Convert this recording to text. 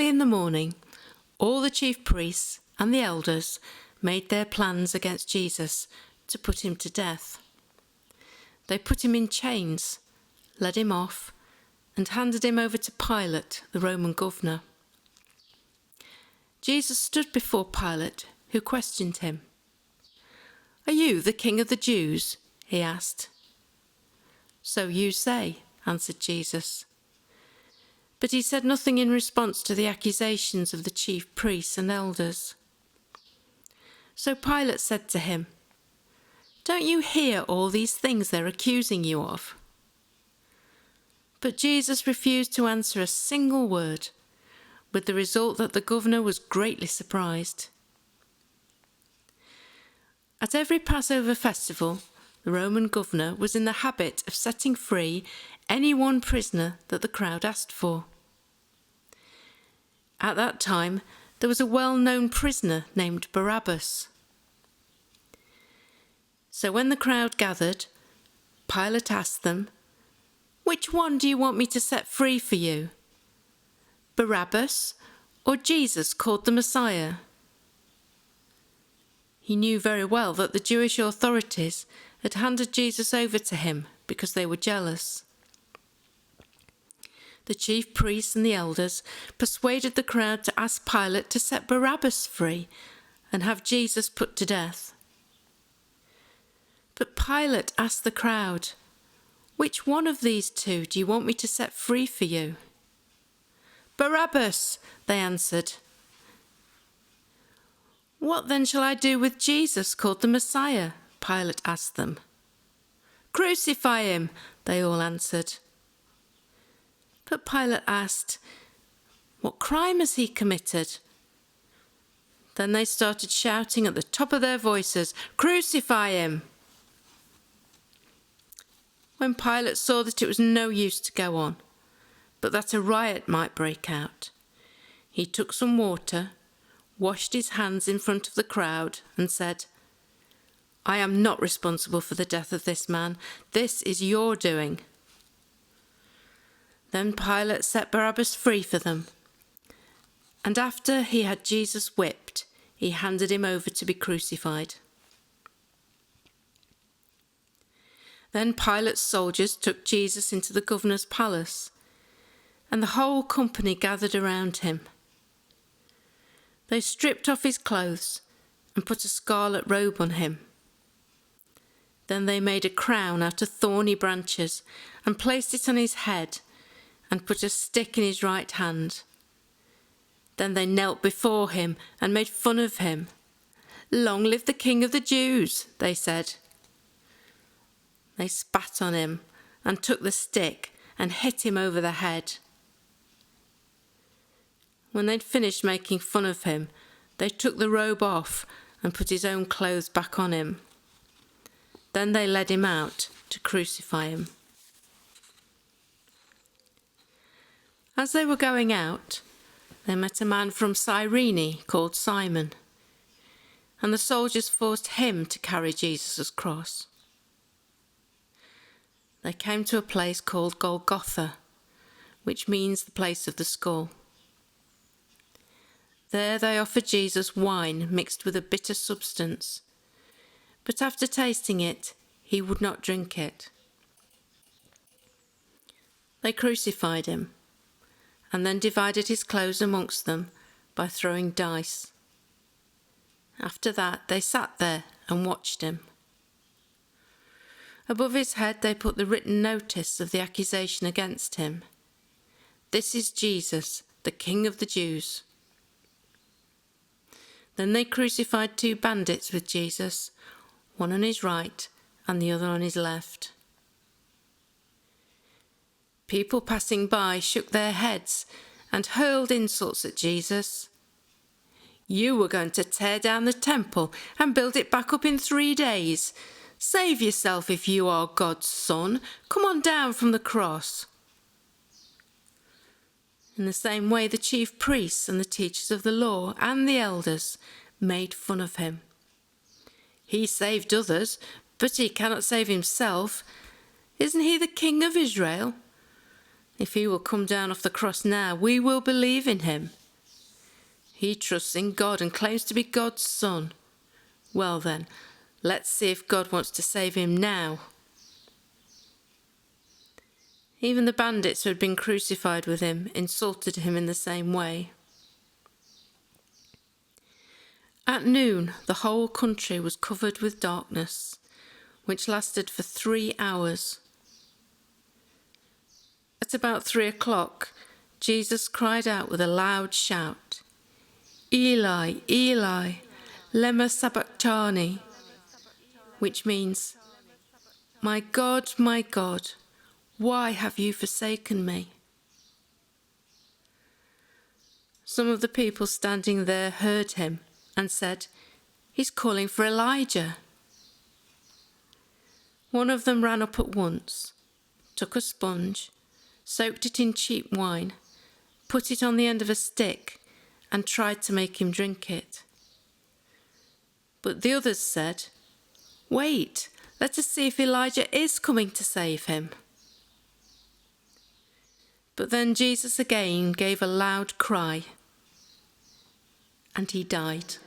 Early in the morning, all the chief priests and the elders made their plans against Jesus to put him to death. They put him in chains, led him off, and handed him over to Pilate, the Roman governor. Jesus stood before Pilate, who questioned him. "Are you the king of the Jews?" he asked. "So you say," answered Jesus. But he said nothing in response to the accusations of the chief priests and elders. So Pilate said to him, "Don't you hear all these things they're accusing you of?" But Jesus refused to answer a single word, with the result that the governor was greatly surprised. At every Passover festival, the Roman governor was in the habit of setting free any one prisoner that the crowd asked for. At that time, there was a well-known prisoner named Barabbas. So when the crowd gathered, Pilate asked them, "Which one do you want me to set free for you? Barabbas or Jesus called the Messiah?" He knew very well that the Jewish authorities had handed Jesus over to him because they were jealous. The chief priests and the elders persuaded the crowd to ask Pilate to set Barabbas free and have Jesus put to death. But Pilate asked the crowd, "Which one of these two do you want me to set free for you?" "Barabbas," they answered. "What then shall I do with Jesus called the Messiah?" Pilate asked them. "Crucify him," they all answered. But Pilate asked, "What crime has he committed?" Then they started shouting at the top of their voices, "Crucify him!" When Pilate saw that it was no use to go on, but that a riot might break out, he took some water, washed his hands in front of the crowd, and said, "I am not responsible for the death of this man. This is your doing." Then Pilate set Barabbas free for them, and after he had Jesus whipped, he handed him over to be crucified. Then Pilate's soldiers took Jesus into the governor's palace, and the whole company gathered around him. They stripped off his clothes and put a scarlet robe on him. Then they made a crown out of thorny branches and placed it on his head and put a stick in his right hand. Then they knelt before him and made fun of him. "Long live the King of the Jews," they said. They spat on him and took the stick and hit him over the head. When they'd finished making fun of him, they took the robe off and put his own clothes back on him. Then they led him out to crucify him. As they were going out, they met a man from Cyrene called Simon, and the soldiers forced him to carry Jesus' cross. They came to a place called Golgotha, which means the place of the skull. There they offered Jesus wine mixed with a bitter substance, but after tasting it, he would not drink it. They crucified him, and then divided his clothes amongst them by throwing dice. After that, they sat there and watched him. Above his head they put the written notice of the accusation against him. "This is Jesus, the King of the Jews." Then they crucified 2 bandits with Jesus, one on his right and the other on his left. People passing by shook their heads and hurled insults at Jesus. "You were going to tear down the temple and build it back up in 3 days. Save yourself if you are God's son. Come on down from the cross." In the same way, the chief priests and the teachers of the law and the elders made fun of him. "He saved others, but he cannot save himself. Isn't he the King of Israel? If he will come down off the cross now, we will believe in him." He trusts in God and claims to be God's son. Well then, let's see if God wants to save him now. Even the bandits who had been crucified with him insulted him in the same way. At noon, the whole country was covered with darkness, which lasted for 3 hours. At about 3 o'clock, Jesus cried out with a loud shout, "Eli, Eli, lema sabachthani," which means, my God, why have you forsaken me?" Some of the people standing there heard him and said, "He's calling for Elijah." One of them ran up at once, took a sponge, soaked it in cheap wine, put it on the end of a stick, and tried to make him drink it. But the others said, "Wait, let us see if Elijah is coming to save him." But then Jesus again gave a loud cry, and he died.